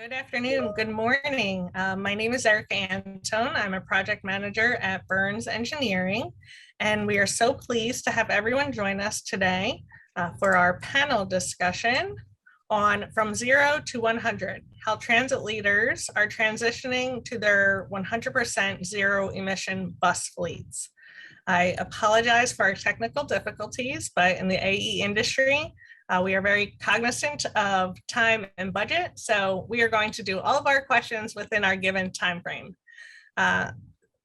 Good afternoon, good morning. My name is Erica Antone. I'm a project manager at Burns Engineering, and we are so pleased to have everyone join us today for our panel discussion on From Zero to 100, how transit leaders are transitioning to their 100% zero emission bus fleets. I apologize for our technical difficulties, but in the AE industry, we are very cognizant of time and budget, so we are going to do all of our questions within our given time frame.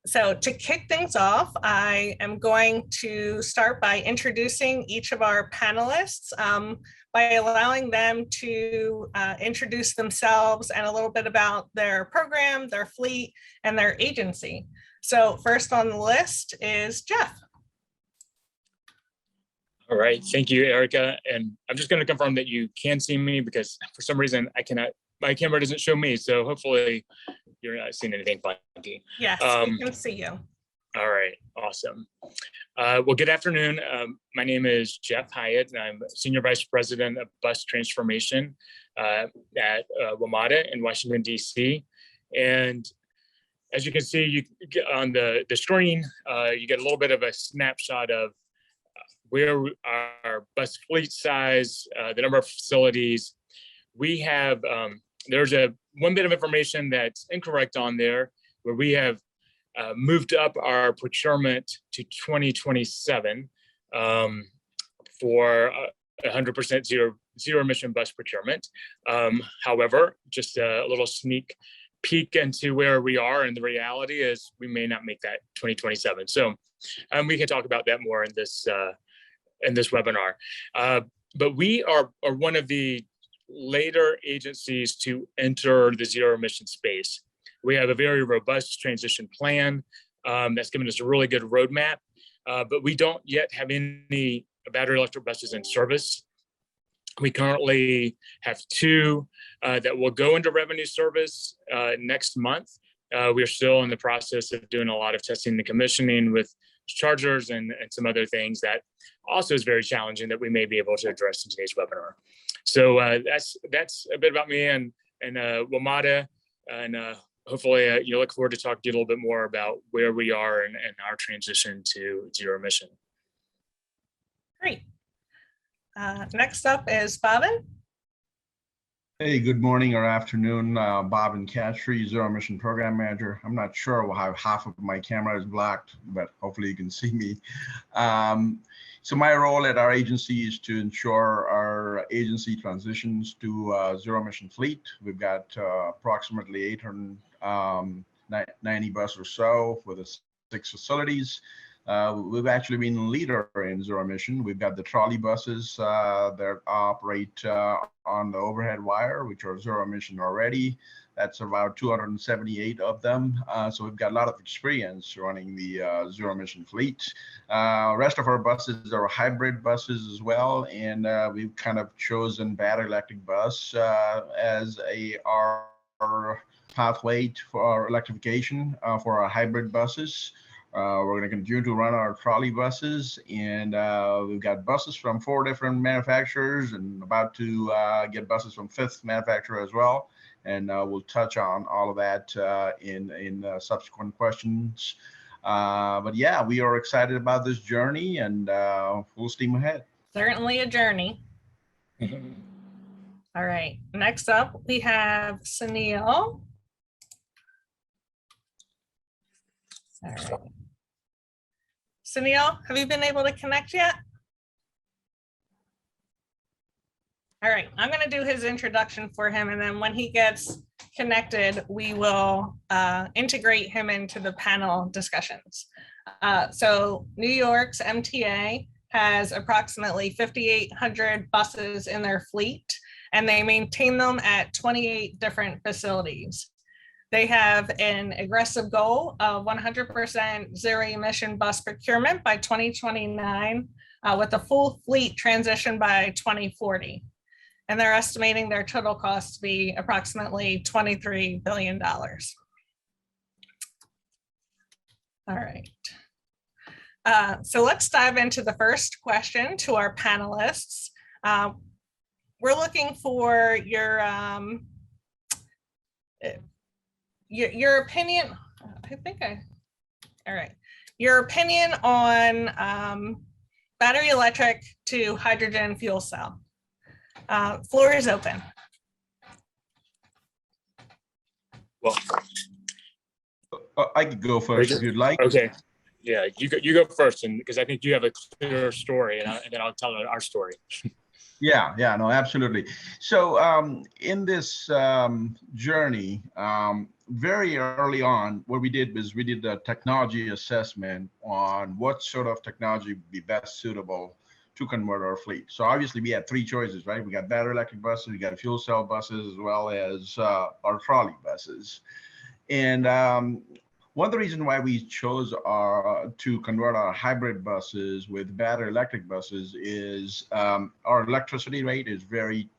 So to kick things off, I am going to start by introducing each of our panelists by allowing them to introduce themselves and a little bit about their program, their fleet, and their agency. So first on the list is Jeff. All right, thank you, Erica. And I'm just going to confirm that you can see me because for some reason I cannot, my camera doesn't show me. So hopefully you're not seeing anything funky. Yes, we can see you. All right, awesome. Well, good afternoon. My name is Jeff Hyatt, and I'm Senior Vice President of Bus Transformation at WMATA in Washington, D.C. And as you can see, you get on the screen, you get a little bit of a snapshot of where our bus fleet size, the number of facilities. We have, there's one bit of information that's incorrect on there, where we have moved up our procurement to 2027 for 100% zero emission bus procurement. However, just a little sneak peek into where we are, and the reality is we may not make that 2027. So we can talk about that more in this webinar. But we are one of the later agencies to enter the zero emission space. We have a very robust transition plan that's given us a really good roadmap, but we don't yet have any battery electric buses in service. We currently have two that will go into revenue service next month. We're still in the process of doing a lot of testing and commissioning with chargers and some other things that also is very challenging that we may be able to address in today's webinar. So that's a bit about me and WMATA, and hopefully you look forward to talking to you a little bit more about where we are and our transition to zero emission. Great. Next up is Bhavin. Hey, good morning or afternoon. Bhavin Kastri, Zero Emission Program Manager. I'm not sure why half of my camera is blocked, but hopefully you can see me. So my role at our agency is to ensure our agency transitions to zero emission fleet. We've got approximately 890 buses or so for the 6 facilities. We've actually been a leader in zero emission. We've got the trolley buses that operate on the overhead wire, which are zero emission already. That's about 278 of them. So we've got a lot of experience running the zero emission fleet. Rest of our buses are hybrid buses as well. And we've kind of chosen battery electric bus as our pathway for our electrification for our hybrid buses. We're going to continue to run our trolley buses, and we've got buses from 4 different manufacturers and about to get buses from 5th manufacturer as well. And we'll touch on all of that in subsequent questions. But yeah, we are excited about this journey and full steam ahead. Certainly a journey. All right, next up we have Sunil. All right. Sunil, have you been able to connect yet? All right, I'm going to do his introduction for him, and then when he gets connected, we will integrate him into the panel discussions. So New York's MTA has approximately 5,800 buses in their fleet, and they maintain them at 28 different facilities. They have an aggressive goal of 100% zero emission bus procurement by 2029 with a full fleet transition by 2040. And they're estimating their total cost to be approximately $23 billion. All right. So let's dive into the first question to our panelists. We're looking for your your opinion, all right. Your opinion on battery electric to hydrogen fuel cell. Floor is open. Well, I could go first if you'd like. okay. Yeah, you go first, and because I think you have a clearer story, and then I'll tell our story. Yeah, no, absolutely. So in this journey, very early on, what we did was we did a technology assessment on what sort of technology would be best suitable to convert our fleet. So obviously we had three choices, right? We got battery electric buses, we got fuel cell buses, as well as our trolley buses. And one of the reasons why we chose to convert our hybrid buses with battery electric buses is our electricity rate is very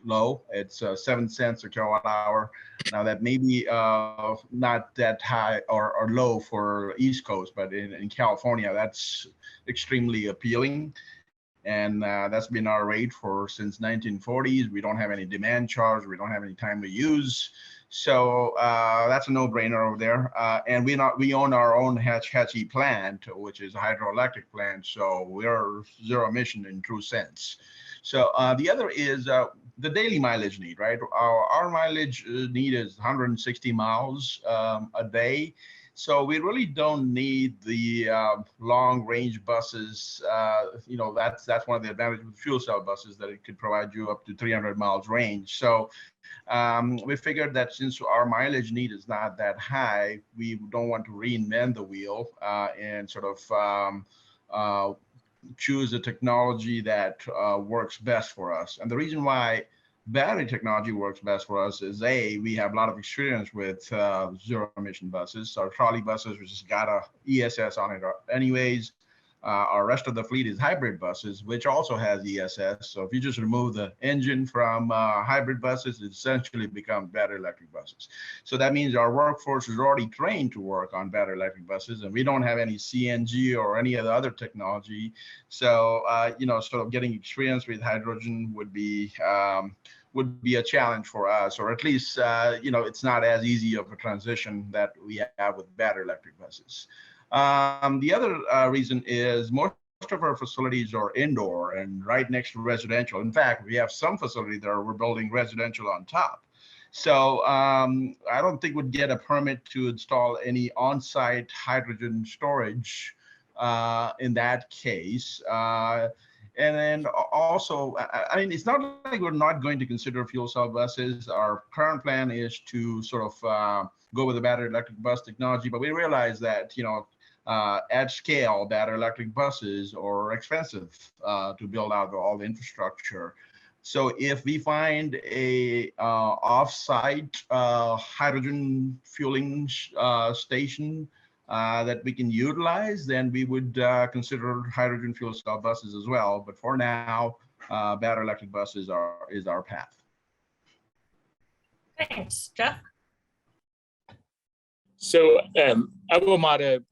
low. It's 7 cents a kilowatt hour. Now that may be not that high or low for East Coast, but in California, that's extremely appealing. And that's been our rate since 1940s. We don't have any demand charge. We don't have any time to use. So that's a no-brainer over there. And we own our own Hatchie plant, which is a hydroelectric plant. So we're zero emission in true sense. So the other is the daily mileage need, right? Our mileage need is 160 miles a day. So we really don't need the long range buses. That's one of the advantages with fuel cell buses, that it could provide you up to 300 miles range. So we figured that since our mileage need is not that high, we don't want to reinvent the wheel and sort of choose a technology that works best for us. And the reason why battery technology works best for us is we have a lot of experience with zero emission buses. Our trolley buses, which has got a ESS on it anyways. Our rest of the fleet is hybrid buses, which also has ESS. So if you just remove the engine from hybrid buses, it essentially becomes battery electric buses. So that means our workforce is already trained to work on battery electric buses, and we don't have any CNG or any of the other technology. So, sort of getting experience with hydrogen would be a challenge for us, or at least, it's not as easy of a transition that we have with battery electric buses. The other reason is most of our facilities are indoor and right next to residential. In fact, we have some facilities that we're building residential on top. So I don't think we'd get a permit to install any on-site hydrogen storage in that case. And then also, it's not like we're not going to consider fuel cell buses. Our current plan is to sort of go with the battery electric bus technology, but we realize that, at scale, battery electric buses are expensive to build out all the infrastructure. So if we find a off-site hydrogen fueling station that we can utilize, then we would consider hydrogen fuel cell buses as well. But for now, battery electric buses is our path. Thanks, Jeff. So Aguamata,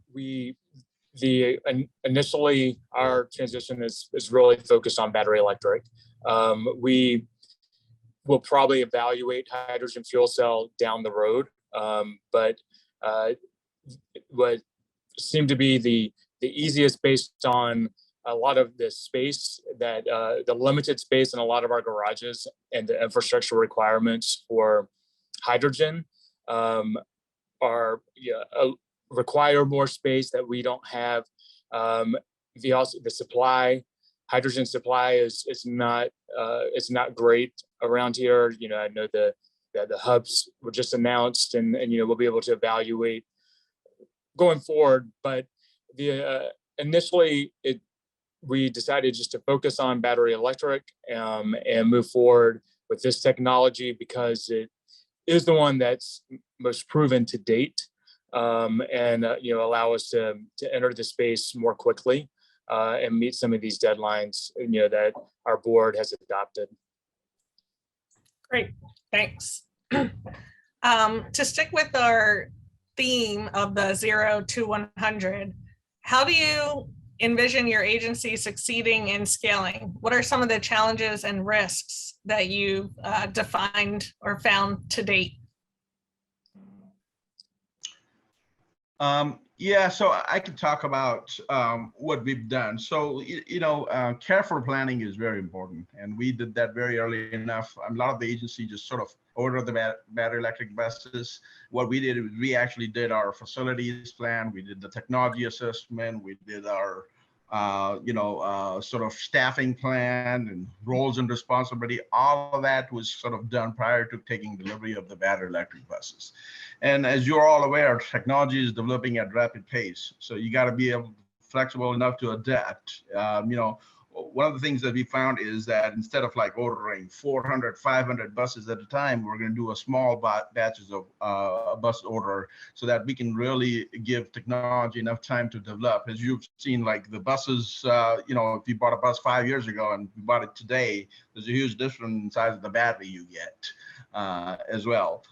initially our transition is really focused on battery electric. We will probably evaluate hydrogen fuel cell down the road, but what seemed to be the easiest based on a lot of the space that the limited space in a lot of our garages and the infrastructure requirements for hydrogen require more space that we don't have. The supply, hydrogen supply is not great around here. I know the hubs were just announced, and we'll be able to evaluate going forward. But initially we decided just to focus on battery electric and move forward with this technology because it is the one that's most proven to date, and allow us to enter the space more quickly and meet some of these deadlines that our board has adopted. Great, thanks. To stick with our theme of the 0 to 100, how do you envision your agency succeeding in scaling? What are some of the challenges and risks that you've defined or found to date? Yeah, so I can talk about what we've done. So, careful planning is very important. And we did that very early enough. A lot of the agency just sort of ordered the battery electric buses. What we did is we actually did our facilities plan. We did the technology assessment. We did our sort of staffing plan and roles and responsibility. All of that was sort of done prior to taking delivery of the battery electric buses. And as you're all aware, technology is developing at rapid pace. So you got to be flexible enough to adapt. One of the things that we found is that instead of like ordering 400, 500 buses at a time, we're going to do a small batches of bus order so that we can really give technology enough time to develop. As you've seen, like the buses, if you bought a bus 5 years ago and you bought it today, there's a huge difference in size of the battery you get as well.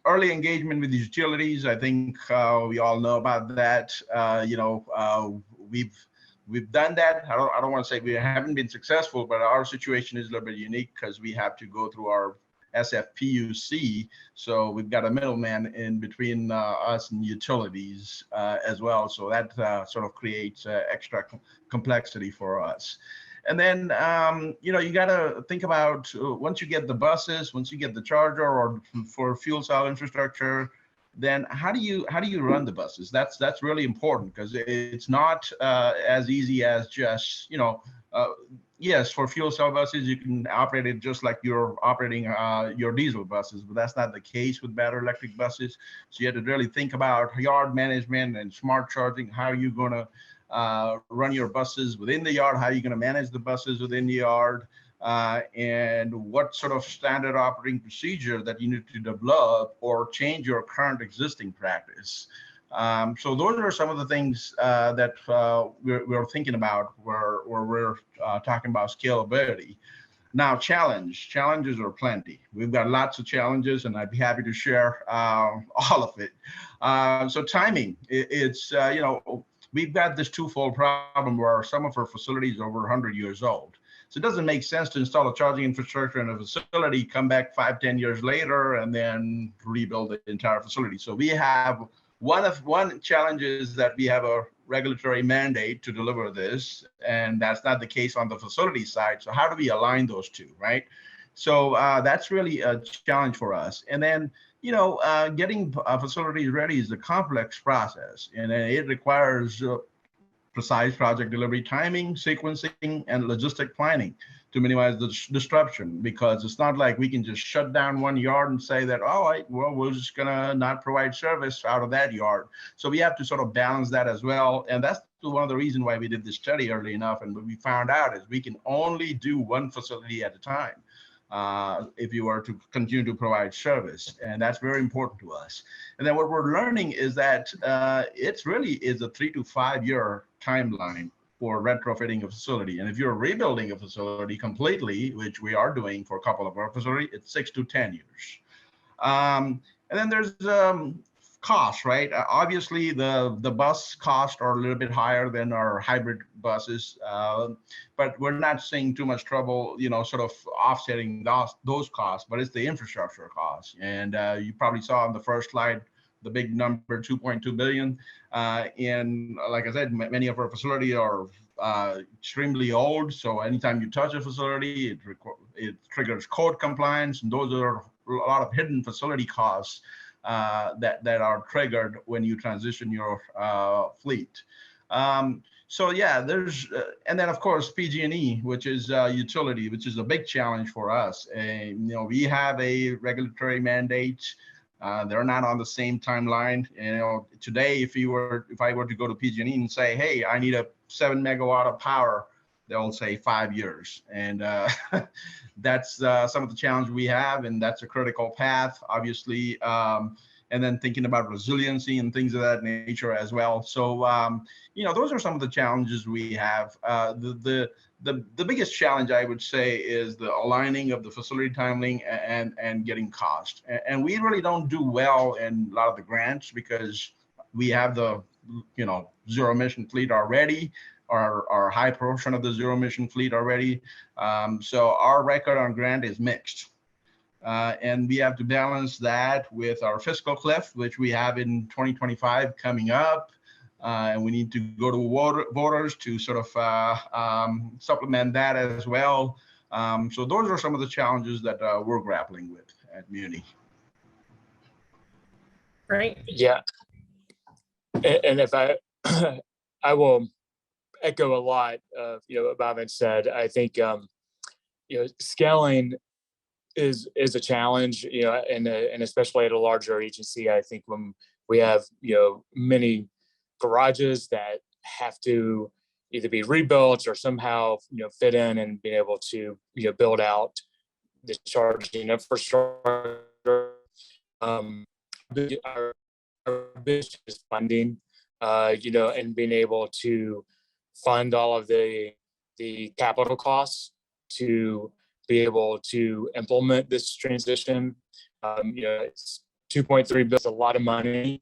Early engagement with the utilities, I think we all know about that. We've done that. I don't want to say we haven't been successful, but our situation is a little bit unique because we have to go through our SFPUC. So we've got a middleman in between us and utilities as well. So that sort of creates extra complexity for us. And then, you got to think about once you get the buses, once you get the charger or for fuel cell infrastructure, then how do you run the buses? That's really important because it's not as easy as just, yes, for fuel cell buses, you can operate it just like you're operating your diesel buses, but that's not the case with battery electric buses. So you have to really think about yard management and smart charging. How are you going to run your buses within the yard? How are you going to manage the buses within the yard? And what sort of standard operating procedure that you need to develop or change your current existing practice. So those are some of the things that we're thinking about where we're talking about scalability. Now, challenges are plenty. We've got lots of challenges, and I'd be happy to share all of it. So timing, it's, we've got this twofold problem where some of our facilities are over 100 years old. So it doesn't make sense to install a charging infrastructure in a facility, come back 5-10 years later, and then rebuild the entire facility. So we have one challenge is that we have a regulatory mandate to deliver this, and that's not the case on the facility side. So how do we align those two, right? So that's really a challenge for us. And then, getting facilities ready is a complex process, and it requires precise project delivery timing, sequencing, and logistic planning to minimize the disruption, because it's not like we can just shut down one yard and say that, all right, well, we're just gonna not provide service out of that yard. So we have to sort of balance that as well. And that's one of the reasons why we did this study early enough. And what we found out is we can only do one facility at a time if you were to continue to provide service. And that's very important to us. And then what we're learning is that it's really is a 3 to 5 year timeline for retrofitting a facility. And if you're rebuilding a facility completely, which we are doing for a couple of our facilities, it's 6 to 10 years. And then there's costs, right? Obviously, the bus costs are a little bit higher than our hybrid buses, but we're not seeing too much trouble, sort of offsetting those costs, but it's the infrastructure costs. And you probably saw on the first slide, the big number, 2.2 billion. And like I said, many of our facilities are extremely old. So anytime you touch a facility, it triggers code compliance. And those are a lot of hidden facility costs that are triggered when you transition your fleet. So yeah, there's, and then of course, PG&E, which is utility, which is a big challenge for us. We have a regulatory mandate. They're not on the same timeline. Today, if I were to go to PG&E and say, hey, I need a 7 megawatt of power, they'll say 5 years. And that's some of the challenge we have, and that's a critical path, obviously. And then thinking about resiliency and things of that nature as well. So, those are some of the challenges we have. The biggest challenge, I would say, is the aligning of the facility timeline and getting cost. And we really don't do well in a lot of the grants because we have the, zero emission fleet already, or high portion of the zero emission fleet already. So our record on grant is mixed. And we have to balance that with our fiscal cliff, which we have in 2025 coming up. And we need to go to voters to sort of supplement that as well. So those are some of the challenges that we're grappling with at Muni. Great. Yeah. And if I will echo a lot of, what Bhavin said. I think, scaling is a challenge, and especially at a larger agency. I think when we have, many garages that have to either be rebuilt or somehow, fit in and be able to, build out the charging infrastructure. Our business is funding, and being able to fund all of the capital costs to be able to implement this transition. It's 2.3 billion, a lot of money.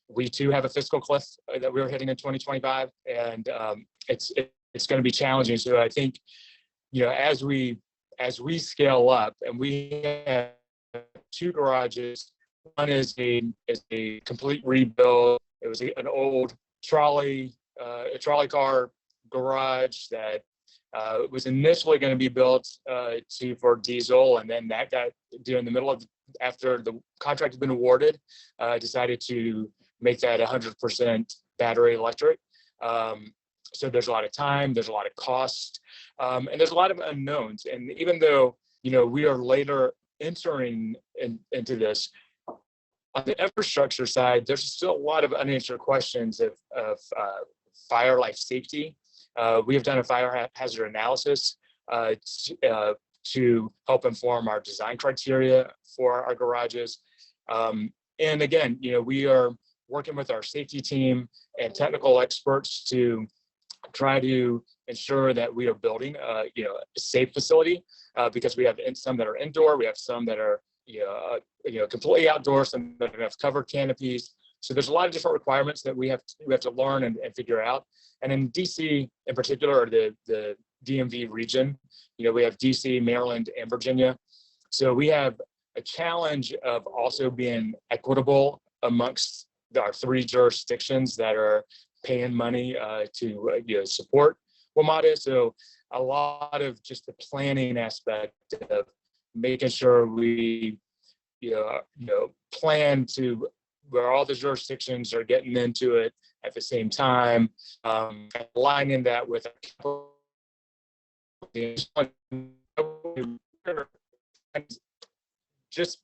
We too have a fiscal cliff that we're hitting in 2025, and it's going to be challenging. So I think, as we scale up, and we have 2 garages. One is a complete rebuild. It was an old trolley car garage that was initially going to be built for diesel, and then that got in the middle of after the contract had been awarded, decided to make that 100% battery electric. So there's a lot of time, there's a lot of cost, and there's a lot of unknowns. And even though we are later entering into this, on the infrastructure side, there's still a lot of unanswered questions of fire life safety. We have done a fire hazard analysis to help inform our design criteria for our garages. And again, we are working with our safety team and technical experts to try to ensure that we are building a safe facility, because we have some that are indoor, we have some that are completely outdoors, some that have covered canopies. So there's a lot of different requirements that we have to learn and figure out. And in DC in particular, or the DMV region, we have DC, Maryland, and Virginia. So we have a challenge of also being equitable amongst our 3 jurisdictions that are paying money to support WMATA. So a lot of just the planning aspect of making sure we plan to where all the jurisdictions are getting into it at the same time, aligning that with just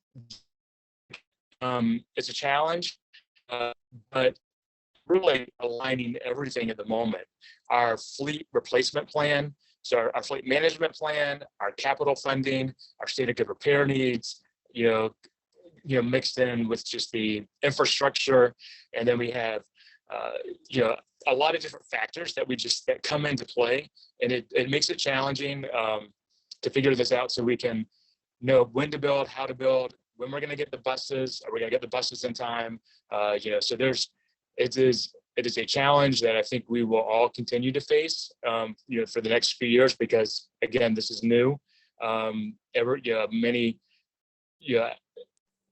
it's a challenge, but really aligning everything at the moment. Our fleet replacement plan, so our fleet management plan, our capital funding, our state of good repair needs, mixed in with just the infrastructure. And then we have, a lot of different factors that come into play. And it makes it challenging to figure this out, so we can know when to build, how to build, when we're going to get the buses, are we going to get the buses in time? So it is a challenge that I think we will all continue to face, for the next few years, because again, this is new. Many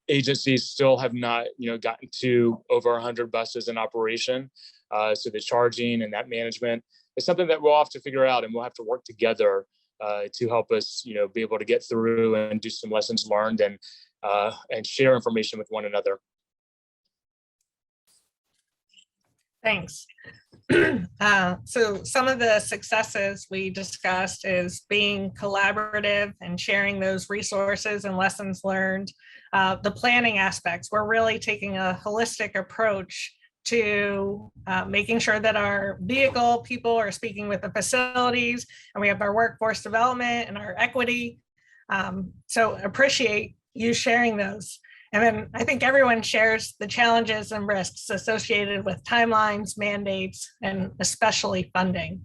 agencies still have not, gotten to over 100 buses in operation. So the charging and that management is something that we'll have to figure out, and we'll have to work together to help us, be able to get through and do some lessons learned and share information with one another. Thanks. So some of the successes we discussed is being collaborative and sharing those resources and lessons learned. The planning aspects, we're really taking a holistic approach to making sure that our vehicle people are speaking with the facilities, and we have our workforce development and our equity. So appreciate you sharing those. And then I think everyone shares the challenges and risks associated with timelines, mandates, and especially funding.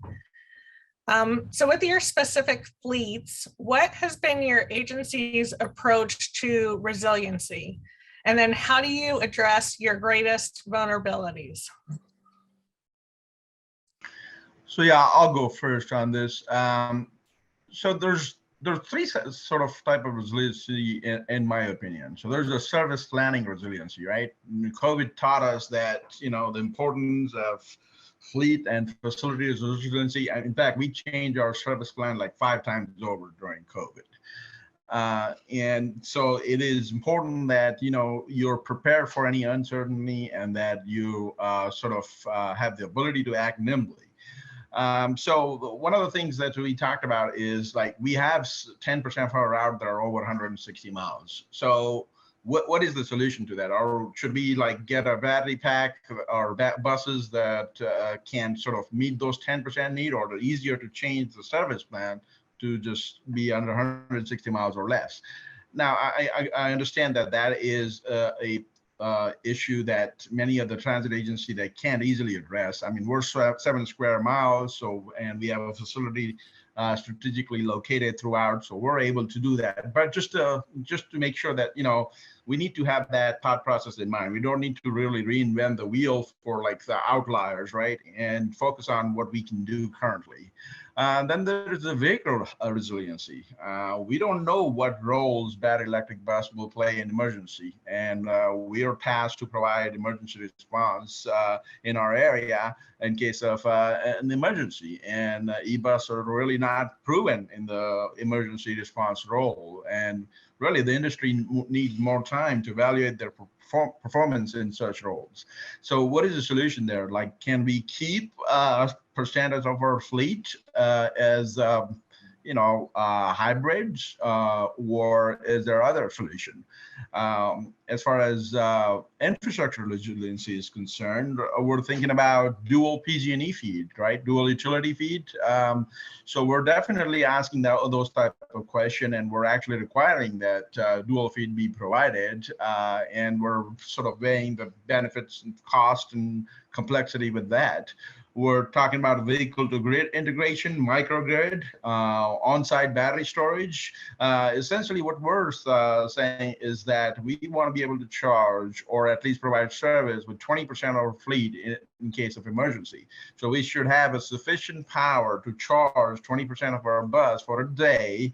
So with your specific fleets, what has been your agency's approach to resiliency? And then how do you address your greatest vulnerabilities? So yeah, I'll go first on this. So there's there's three sort of type of resiliency in my opinion. So there's a service planning resiliency, right? COVID taught us that, the importance of fleet and facility resiliency. And in fact, we changed our service plan like 5 times over during COVID. And so it is important that, you're prepared for any uncertainty and that you have the ability to act nimbly. So one of the things that we talked about is like we have 10% of our route that are over 160 miles. So what is the solution to that? Or should we like get a battery pack or buses that can sort of meet those 10% need, or the easier to change the service plan to just be under 160 miles or less? Now, I understand that is a issue that many of the transit agency that can't easily address. I mean, we're 7 square miles, and we have a facility strategically located throughout, so we're able to do that. But just to make sure that we need to have that thought process in mind. We don't need to really reinvent the wheel for like the outliers, right? And focus on what we can do currently. Then there's the vehicle resiliency. We don't know what roles battery electric bus will play in emergency, and we are tasked to provide emergency response in our area in case of an emergency. And e-bus are really not proven in the emergency response role. And really, the industry needs more time to evaluate their performance in such roles. So what is the solution there? Like, can we keep percentage of our fleet as hybrids, or is there other solution? As far as infrastructure resiliency is concerned, we're thinking about dual PG&E feed, right? Dual utility feed. So we're definitely asking those type of question, and we're actually requiring that dual feed be provided, and we're sort of weighing the benefits and cost and complexity with that. We're talking about vehicle to grid integration, microgrid, on-site battery storage. Essentially what we're saying is that we want to be able to charge, or at least provide service with 20% of our fleet in case of emergency. So we should have a sufficient power to charge 20% of our bus for a day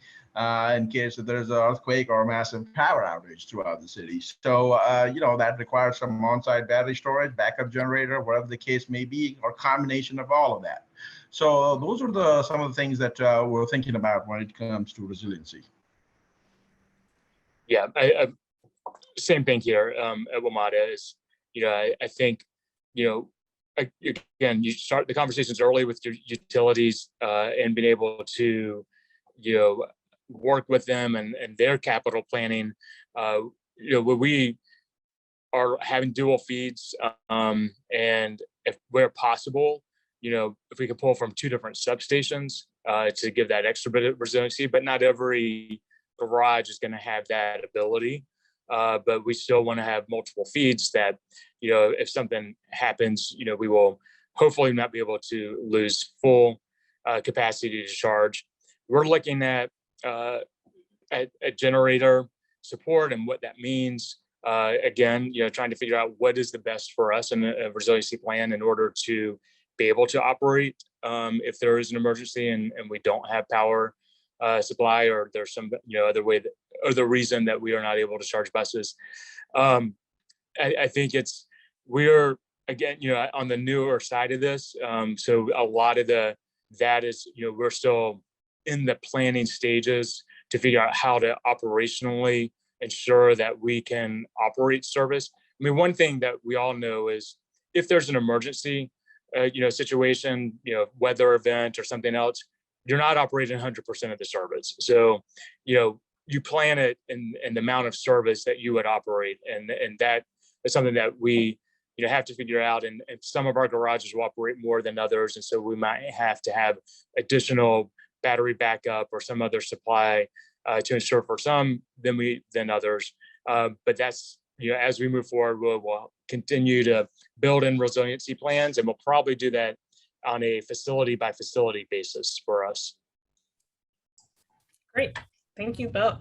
in case that there's an earthquake or a massive power outage throughout the city. So, that requires some on-site battery storage, backup generator, whatever the case may be, or combination of all of that. So those are some of the things that we're thinking about when it comes to resiliency. Yeah, I same thing here at WMATA is, I think, again, you start the conversations early with your utilities and being able to, work with them and their capital planning. When we are having dual feeds, and if where possible, if we can pull from 2 different substations to give that extra bit of resiliency, but not every garage is going to have that ability. But we still want to have multiple feeds that, if something happens, we will hopefully not be able to lose full capacity to charge. We're looking at generator support and what that means. Again, trying to figure out what is the best for us in a resiliency plan in order to be able to operate if there is an emergency and we don't have power supply, or there's some other way that, or the reason that we are not able to charge buses. I think we're again on the newer side of this, so a lot of that is we're still in the planning stages to figure out how to operationally ensure that we can operate service. I mean, one thing that we all know is if there's an emergency situation, weather event or something else, you're not operating 100% of the service. So, you plan it in the amount of service that you would operate. And that is something that we, have to figure out. And some of our garages will operate more than others. And so we might have to have additional battery backup or some other supply to ensure for some than others. But that's, as we move forward, we'll continue to build in resiliency plans, and we'll probably do that on a facility by facility basis for us. Great, thank you both.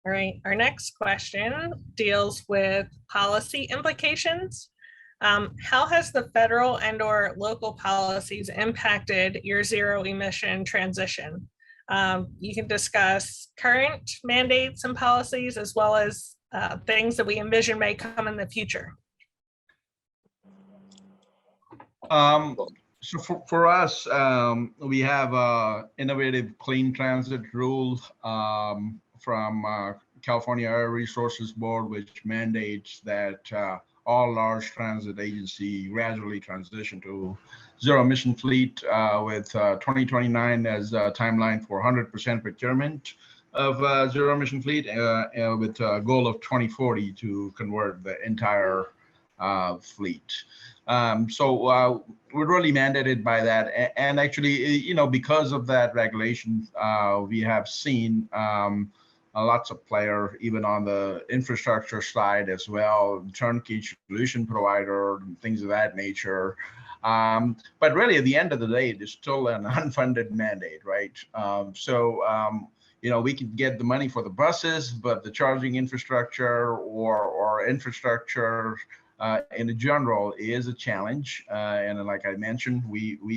All right, our next question deals with policy implications. How has the federal and/or local policies impacted your zero emission transition? You can discuss current mandates and policies as well as things that we envision may come in the future. So for us, we have innovative clean transit rule from California Air Resources Board, which mandates that all large transit agency gradually transition to zero emission fleet with 2029 as a timeline for 100% procurement of zero emission fleet with a goal of 2040 to convert the entire fleet. So we're really mandated by that. And actually, because of that regulation, we have seen lots of players, even on the infrastructure side as well, turnkey solution provider, and things of that nature. But really, at the end of the day, there's still an unfunded mandate, right? We could get the money for the buses, but the charging infrastructure or infrastructure in general is a challenge. And like I mentioned,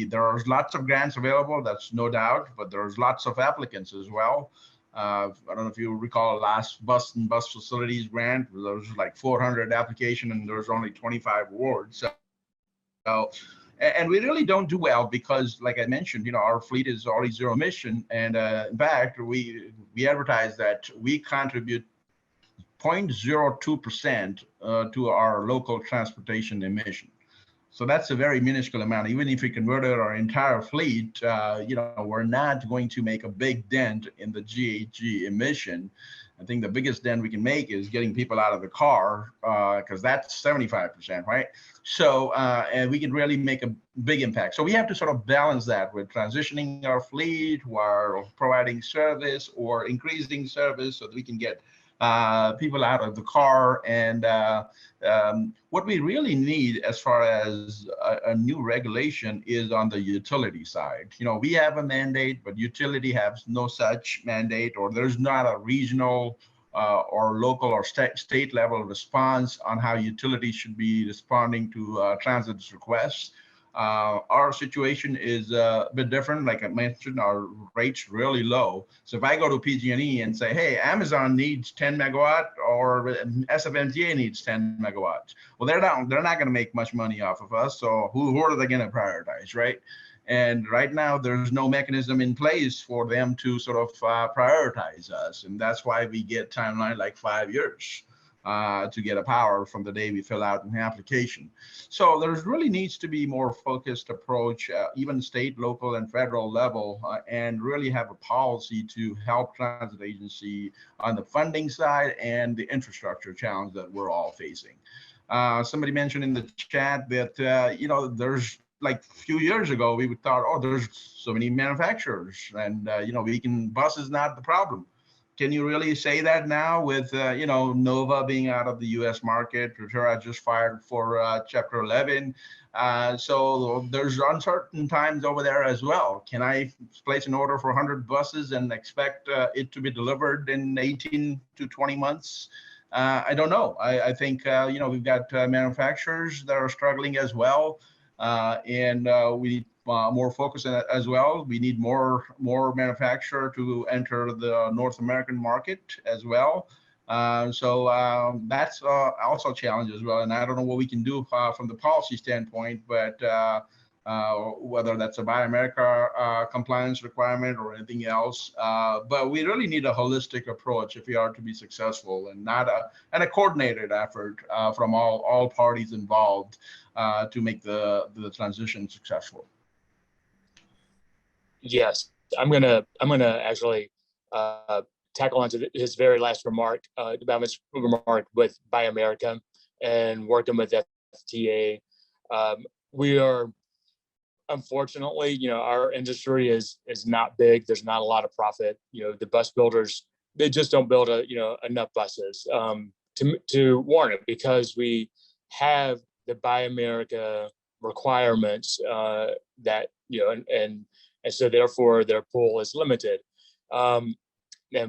there are lots of grants available, that's no doubt, but there's lots of applicants as well. I don't know if you recall last bus and bus facilities grant, there was like 400 applications and there's only 25 awards. And we really don't do well because, like I mentioned, our fleet is already zero emission. And in fact, we advertise that we contribute 0.02% to our local transportation emission. So that's a very minuscule amount. Even if we converted our entire fleet, we're not going to make a big dent in the GHG emission. I think the biggest dent we can make is getting people out of the car, because that's 75%, right? So, and we can really make a big impact. So we have to sort of balance that with transitioning our fleet while providing service or increasing service so that we can get people out of the car. And what we really need as far as a new regulation is on the utility side. We have a mandate, but utility has no such mandate, or there's not a regional or local or state level response on how utilities should be responding to transit's requests. Our situation is a bit different. Like I mentioned, our rate's really low. So if I go to PG&E and say, hey, Amazon needs 10 megawatt or SFMTA needs 10 megawatts, well, they're not going to make much money off of us. So who are they going to prioritize, right? And right now, there's no mechanism in place for them to sort of prioritize us. And that's why we get timeline like 5 years. To get a power from the day we fill out an application. So there's really needs to be more focused approach, even state, local, and federal level, and really have a policy to help transit agency on the funding side and the infrastructure challenge that we're all facing. Somebody mentioned in the chat that, there's like a few years ago, we thought, oh, there's so many manufacturers and, bus is not the problem. Can you really say that now with, Nova being out of the U.S. market, Rotorua just fired for Chapter 11. So there's uncertain times over there as well. Can I place an order for 100 buses and expect it to be delivered in 18 to 20 months? I don't know. I think, we've got manufacturers that are struggling as well. And we need more focus in it as well. We need more manufacturer to enter the North American market as well. So that's also a challenge as well. And I don't know what we can do from the policy standpoint, but whether that's a Buy America compliance requirement or anything else. But we really need a holistic approach if we are to be successful, and not a coordinated effort from all parties involved to make the transition successful. Yes, I'm gonna actually tackle onto his very last remark about his remark with Buy America and working with FTA. We are, unfortunately, our industry is not big. There's not a lot of profit. The bus builders, they just don't build enough buses to warrant it, because we have the Buy America requirements that and so therefore their pool is limited, and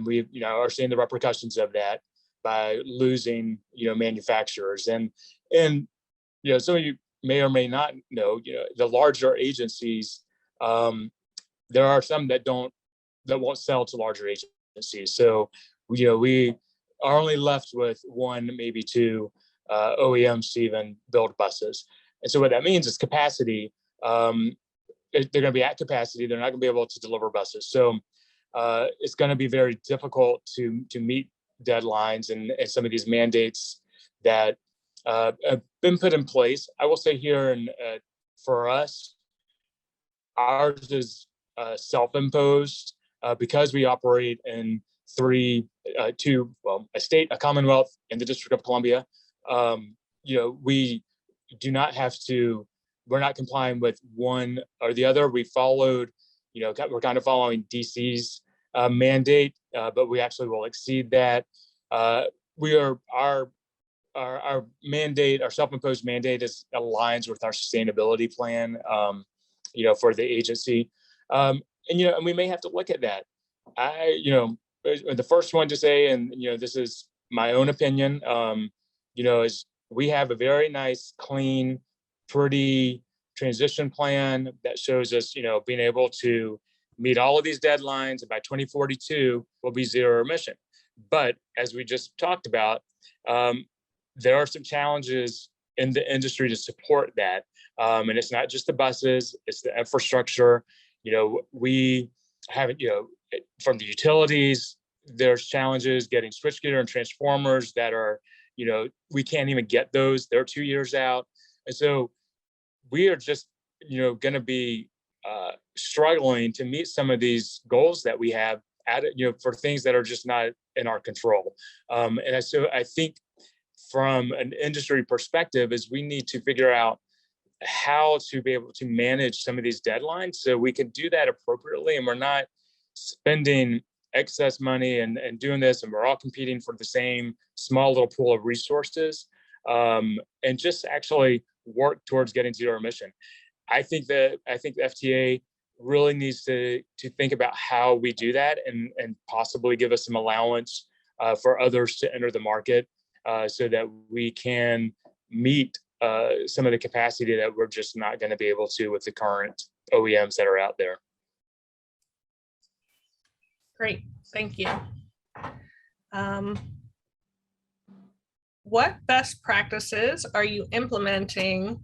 we are seeing the repercussions of that by losing manufacturers. And some of you may or may not know, the larger agencies, there are some that won't sell to larger agencies. So, we are only left with one, maybe two OEMs to even build buses. And so what that means is capacity. They're going to be at capacity. They're not going to be able to deliver buses. So it's going to be very difficult to meet deadlines and some of these mandates that have been put in place. I will say here, and for us, ours is self-imposed because we operate in a state, a Commonwealth, and the District of Columbia. We do not have to. We're not complying with one or the other. We followed, we're kind of following DC's mandate, but we actually will exceed that. Our mandate, our self-imposed mandate, aligns with our sustainability plan, for the agency, and we may have to look at that. The first one to say, and this is my own opinion, is we have a very nice, clean, pretty transition plan that shows us, being able to meet all of these deadlines, and by 2042 we'll be zero emission. But as we just talked about, there are some challenges in the industry to support that, and it's not just the buses; it's the infrastructure. We have from the utilities. There's challenges getting switchgear and transformers that are, we can't even get those. They're 2 years out, and so we are just, going to be struggling to meet some of these goals that we have for things that are just not in our control. And so I think from an industry perspective is we need to figure out how to be able to manage some of these deadlines so we can do that appropriately, and we're not spending excess money and doing this, and we're all competing for the same small little pool of resources, and just actually work towards getting zero emission. I think the FTA really needs to think about how we do that, and possibly give us some allowance for others to enter the market, so that we can meet some of the capacity that we're just not going to be able to with the current OEMs that are out there. Great, thank you. What best practices are you implementing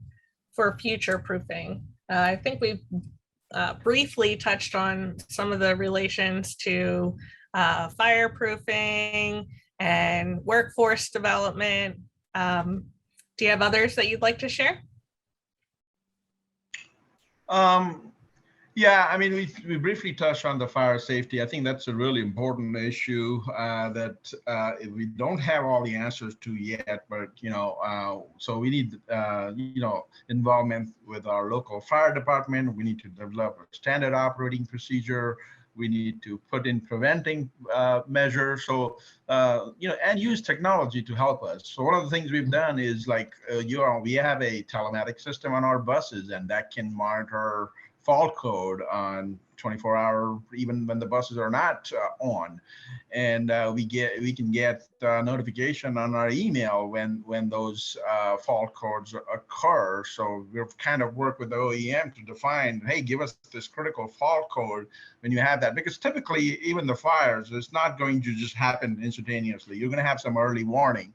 for future proofing? I think we've briefly touched on some of the relations to fireproofing and workforce development. Do you have others that you'd like to share? Yeah, I mean, we briefly touched on the fire safety. I think that's a really important issue that we don't have all the answers to yet, but, so we need, involvement with our local fire department. We need to develop a standard operating procedure. We need to put in preventing measures. So, and use technology to help us. So one of the things we've done is we have a telematic system on our buses, and that can monitor fault code on 24-hour, even when the buses are not on, and we can get notification on our email when those fault codes occur. So we've kind of worked with the OEM to define, hey, give us this critical fault code when you have that, because typically even the fires, it's not going to just happen instantaneously. You're going to have some early warning.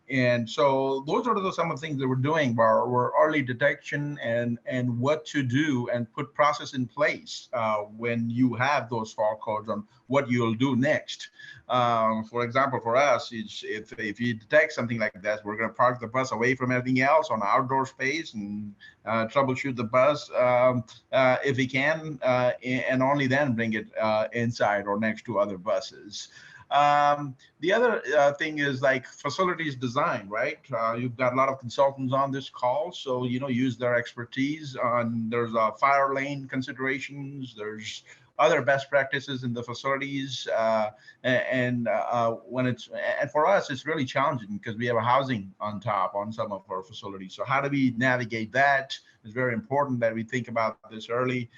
And so those are some of the things that we're doing, were early detection and what to do, and put process in place when you have those fault codes on what you'll do next. For example, for us, if you detect something like that, we're going to park the bus away from everything else on outdoor space and troubleshoot the bus if we can, and only then bring it inside or next to other buses. The other thing is facilities design, right? You've got a lot of consultants on this call, so use their expertise on. There's fire lane considerations. There's other best practices in the facilities, and for us, it's really challenging because we have a housing on top on some of our facilities. So how do we navigate that? It's very important that we think about this early.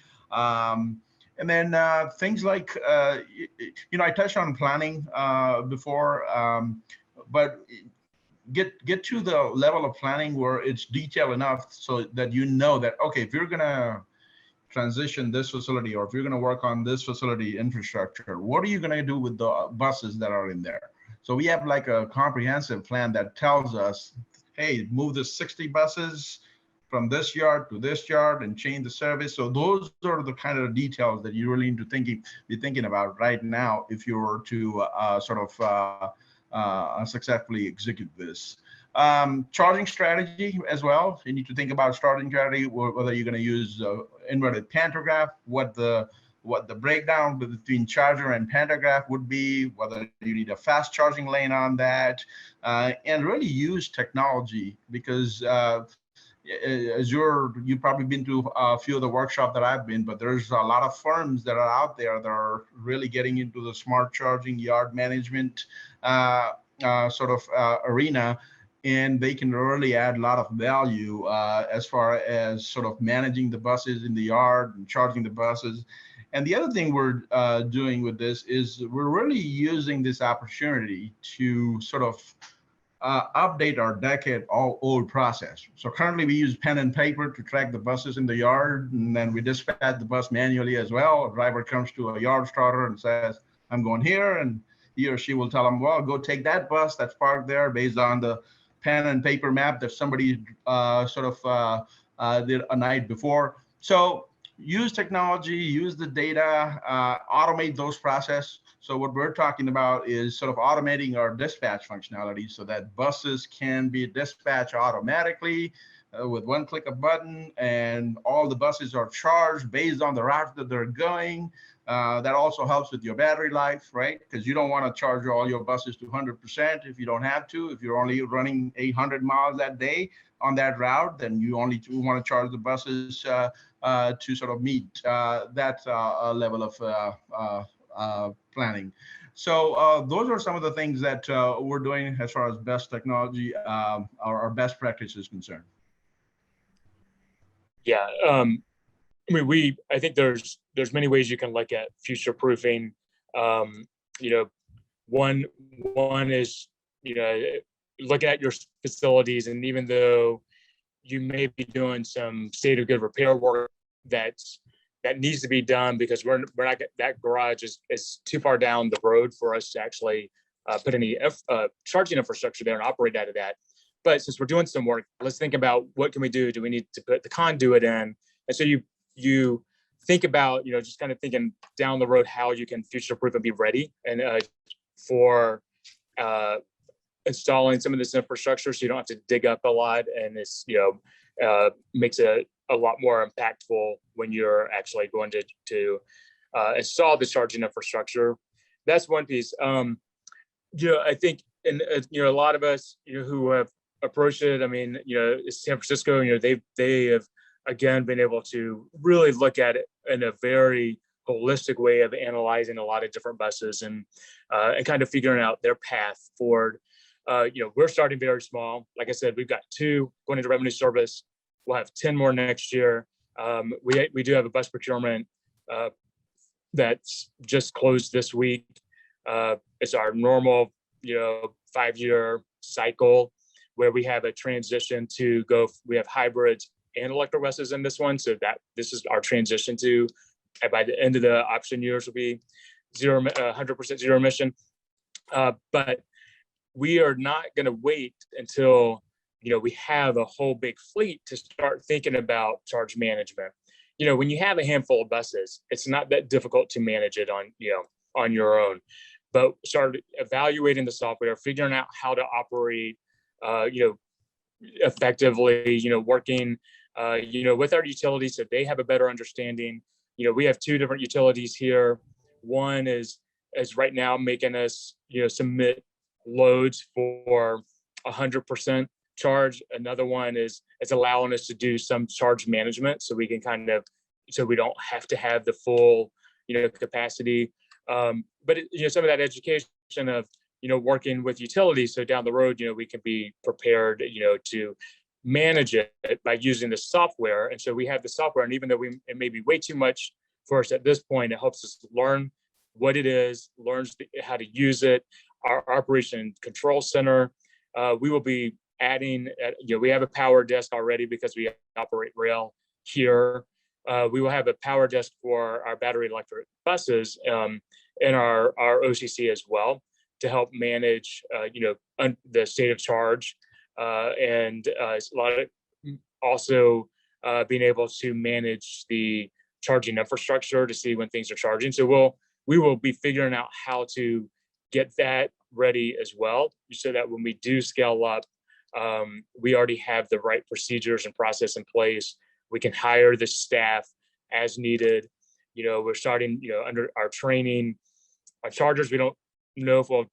And then things like, I touched on planning before, but get to the level of planning where it's detailed enough so that you know that, okay, if you're gonna transition this facility, or if you're going to work on this facility infrastructure, what are you going to do with the buses that are in there? So we have like a comprehensive plan that tells us, hey, move the 60 buses from this yard to this yard and change the service. So those are the kind of details that you really need to be thinking about right now if you were to successfully execute this. Charging strategy as well. You need to think about charging strategy, whether you're going to use inverted pantograph, what the breakdown between charger and pantograph would be, whether you need a fast charging lane on that, and really use technology, because as you've probably been to a few of the workshops that I've been, but there's a lot of firms that are out there that are really getting into the smart charging, yard management arena, and they can really add a lot of value as far as sort of managing the buses in the yard and charging the buses. And the other thing we're doing with this is we're really using this opportunity to sort of update our decade-old process. So currently we use pen and paper to track the buses in the yard, and then we dispatch the bus manually as well. A driver comes to a yard starter and says, I'm going here, and he or she will tell them, well, go take that bus that's parked there based on the pen and paper map that somebody did a night before. So use technology, use the data, automate those processes. So what we're talking about is sort of automating our dispatch functionality so that buses can be dispatched automatically with one click of button, and all the buses are charged based on the route that they're going. That also helps with your battery life, right? Because you don't want to charge all your buses to 100% if you don't have to. If you're only running 800 miles that day on that route, then you only want to charge the buses to sort of meet that level of planning. So those are some of the things that we're doing as far as best technology, our best practice is concerned. Yeah, I think there's many ways you can look at future proofing. One is, looking at your facilities, and even though you may be doing some state of good repair work that needs to be done, because we're not, that garage is too far down the road for us to actually put any charging infrastructure there and operate out of that. But since we're doing some work, let's think about what can we do? Do we need to put the conduit in? And so you think about, just kind of thinking down the road how you can future-proof and be ready and for installing some of this infrastructure, so you don't have to dig up a lot, and it's makes it a lot more impactful when you're actually going to install the charging infrastructure. That's one piece. I think, and a lot of us who have approached it, San Francisco, they have again been able to really look at it in a very holistic way of analyzing a lot of different buses and kind of figuring out their path forward. We're starting very small. Like I said, we've got 2 going into revenue service. We'll have 10 more next year. We do have a bus procurement that's just closed this week. It's our normal, 5-year cycle where we have a transition to go. We have hybrids and electric buses in this one, so that this is our transition to. By the end of the option years will be 100% zero emission. But we are not going to wait until we have a whole big fleet to start thinking about charge management. When you have a handful of buses, it's not that difficult to manage it on your own. But start evaluating the software, figuring out how to operate, effectively, working, with our utilities so they have a better understanding. We have 2 different utilities here. One is right now making us, submit loads for 100% charge. Another one is allowing us to do some charge management, so we can so we don't have to have the full, capacity. But some of that education of, working with utilities, so down the road, we can be prepared, to manage it by using the software. And so we have the software, and even though it may be way too much for us at this point, it helps us learn what it is, learns how to use it. Our operation control center we will be adding, we have a power desk already because we operate rail here. We will have a power desk for our battery electric buses in our OCC as well to help manage, the state of charge and a lot of also being able to manage the charging infrastructure to see when things are charging. So we will be figuring out how to get that ready as well, so that when we do scale up, we already have the right procedures and process in place. We can hire the staff as needed. We're starting, under our training, our chargers. We don't know if we'll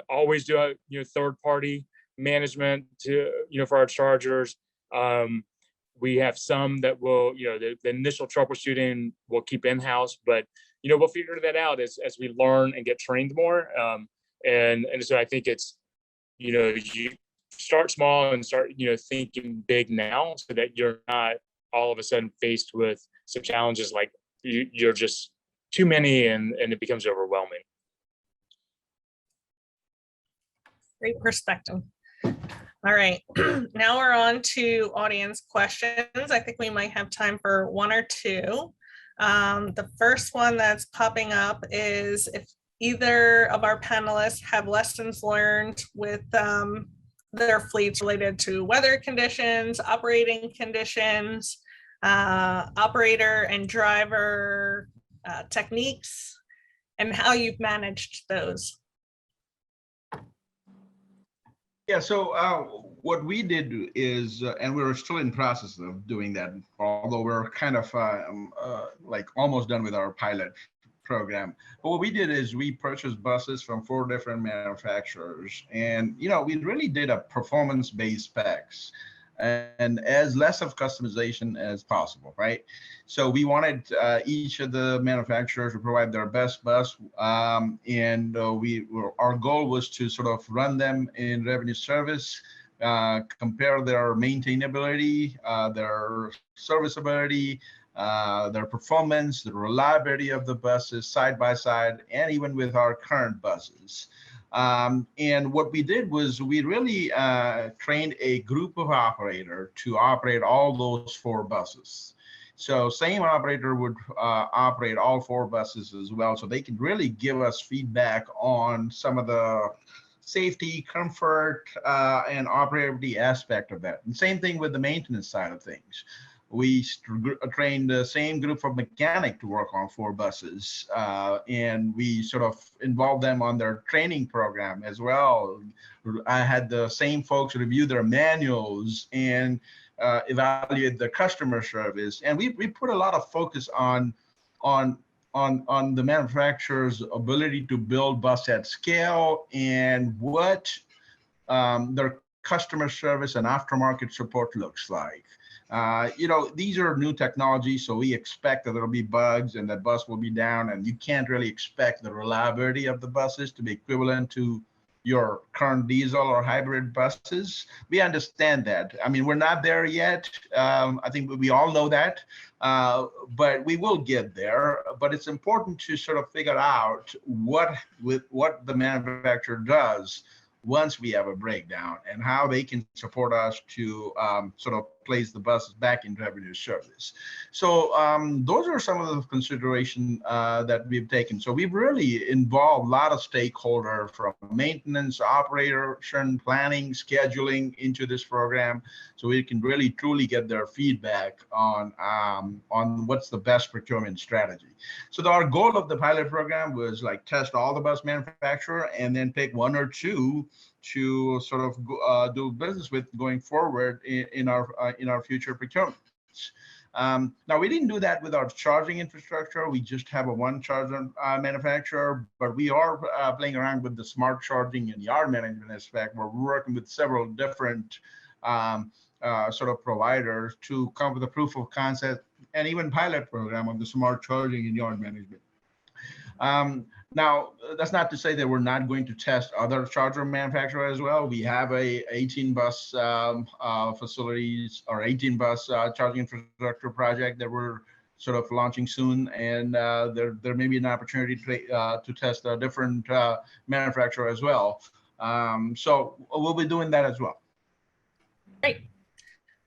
always do a third-party management to, for our chargers. We have some that will, the initial troubleshooting we'll keep in-house, but we'll figure that out as we learn and get trained more. And so I think it's, you start small and start, thinking big now, so that you're not all of a sudden faced with some challenges like you're just too many and it becomes overwhelming. Great perspective. All right, now we're on to audience questions. I think we might have time for one or two. The first one that's popping up is if either of our panelists have lessons learned with their fleets related to weather conditions, operating conditions, operator and driver techniques, and how you've managed those. Yeah, so what we did is, and we're still in process of doing that, although we're kind of like almost done with our pilot program. But what we did is we purchased buses from 4 different manufacturers, and we really did a performance-based specs and as less of customization as possible, right? So we wanted each of the manufacturers to provide their best bus, and our goal was to sort of run them in revenue service, compare their maintainability, their serviceability, their performance, the reliability of the buses side by side, and even with our current buses. And what we did was we really trained a group of operators to operate all those 4 buses. So same operator would operate all 4 buses as well. So they could really give us feedback on some of the safety, comfort, and operability aspect of that. And same thing with the maintenance side of things. We trained the same group of mechanics to work on 4 buses, and we sort of involved them on their training program as well. I had the same folks review their manuals and evaluate the customer service, and we put a lot of focus on the manufacturer's ability to build bus at scale and what their customer service and aftermarket support looks like. These are new technologies, so we expect that there'll be bugs and that bus will be down, and you can't really expect the reliability of the buses to be equivalent to your current diesel or hybrid buses. We understand that. I mean, we're not there yet. I think we all know that, but we will get there. But it's important to sort of figure out what the manufacturer does once we have a breakdown and how they can support us to sort of place the buses back in revenue service. So those are some of the considerations that we've taken. So we've really involved a lot of stakeholders from maintenance, operation, planning, scheduling into this program, so we can really truly get their feedback on what's the best procurement strategy. So our goal of the pilot program was like test all the bus manufacturer and then pick 1 or 2 to sort of do business with going forward in our future procurements. Now, we didn't do that with our charging infrastructure. We just have a 1 charger manufacturer, but we are playing around with the smart charging and yard management aspect, where we're working with several different sort of providers to come with a proof of concept and even pilot program on the smart charging and yard management. Now, that's not to say that we're not going to test other charger manufacturers as well. We have a 18 bus facilities or 18 bus charging infrastructure project that we're sort of launching soon, and there may be an opportunity to test a different manufacturer as well. So we'll be doing that as well. Great.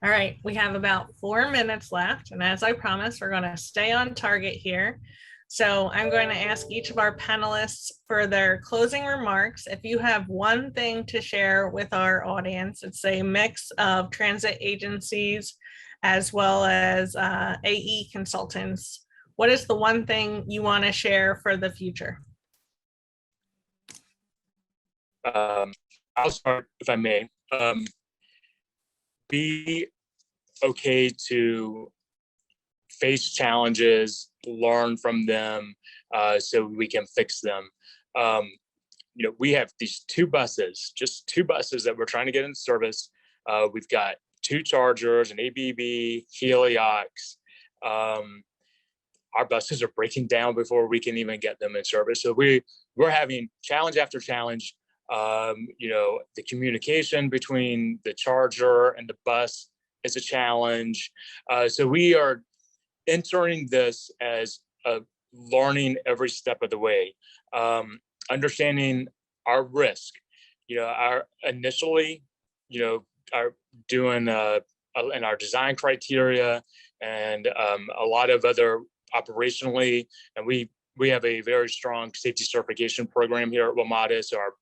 All right, we have about 4 minutes left. And as I promised, we're going to stay on target here. So I'm going to ask each of our panelists for their closing remarks. If you have one thing to share with our audience, it's a mix of transit agencies as well as AE consultants. What is the one thing you want to share for the future? I'll start, if I may. Be okay to face challenges, learn from them, so we can fix them. We have these just two buses that we're trying to get in service. We've got 2 chargers, an ABB, Heliox. Our buses are breaking down before we can even get them in service. So we're having challenge after challenge. The communication between the charger and the bus is a challenge. So we are entering this as learning every step of the way, understanding our risk. Our initially, are doing in our design criteria and a lot of other operationally, and we have a very strong safety certification program here at WMATA. So our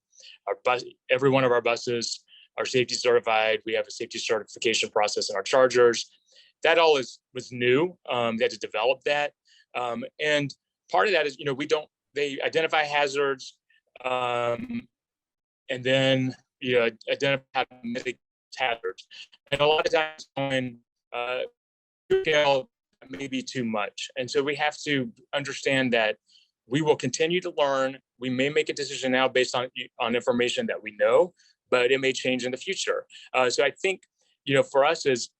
bus, every one of our buses are safety certified. We have a safety certification process in our chargers. That all was new. They had to develop that. And part of that is, they identify hazards and then, identify how to mitigate hazards. And a lot of times when scale maybe too much. And so we have to understand that we will continue to learn. We may make a decision now based on information that we know, but it may change in the future. So I think, for us is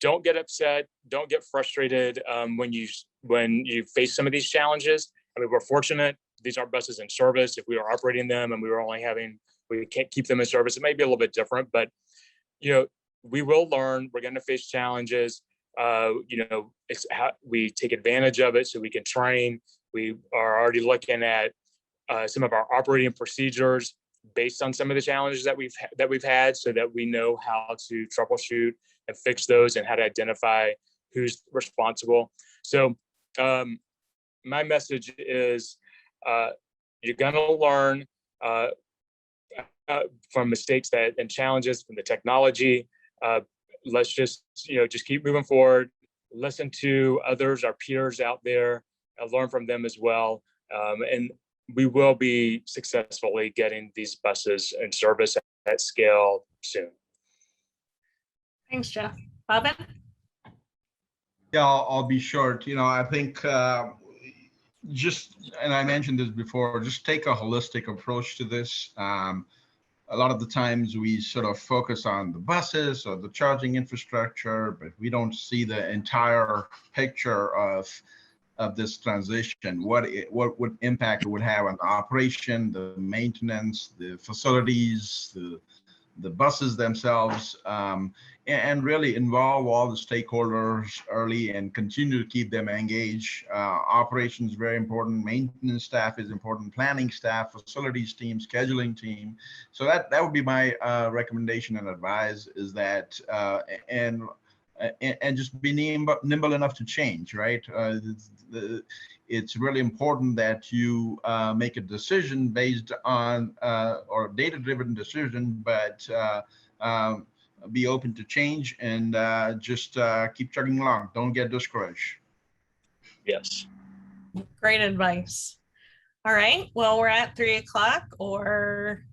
don't get upset, don't get frustrated when you face some of these challenges. I mean, we're fortunate. These are buses in service. If we were operating them and we can't keep them in service, it may be a little bit different, but, we will learn. We're going to face challenges. It's how we take advantage of it so we can train. We are already looking at some of our operating procedures based on some of the challenges that we've had, so that we know how to troubleshoot and fix those and how to identify who's responsible. So my message is you're going to learn from mistakes and challenges from the technology. Let's just keep moving forward, listen to others, our peers out there, learn from them as well. And we will be successfully getting these buses in service at scale soon. Thanks, Jeff. Bobbin? Yeah, I'll be short. I think and I mentioned this before, just take a holistic approach to this. A lot of the times we sort of focus on the buses or the charging infrastructure, but we don't see the entire picture of this transition, what impact it would have on the operation, the maintenance, the facilities, the buses themselves, and really involve all the stakeholders early and continue to keep them engaged. Operations is very important, maintenance staff is important, planning staff, facilities team, scheduling team. So that would be my recommendation and advice, is that and just be nimble enough to change, right? It's really important that you make a decision based on or a data-driven decision, but be open to change and just keep chugging along. Don't get discouraged. Yes. Great advice. All right. Well, we're at 3 o'clock or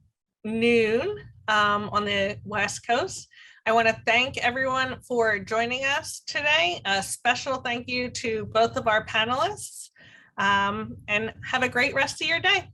noon on the West Coast. I want to thank everyone for joining us today. A special thank you to both of our panelists, and have a great rest of your day.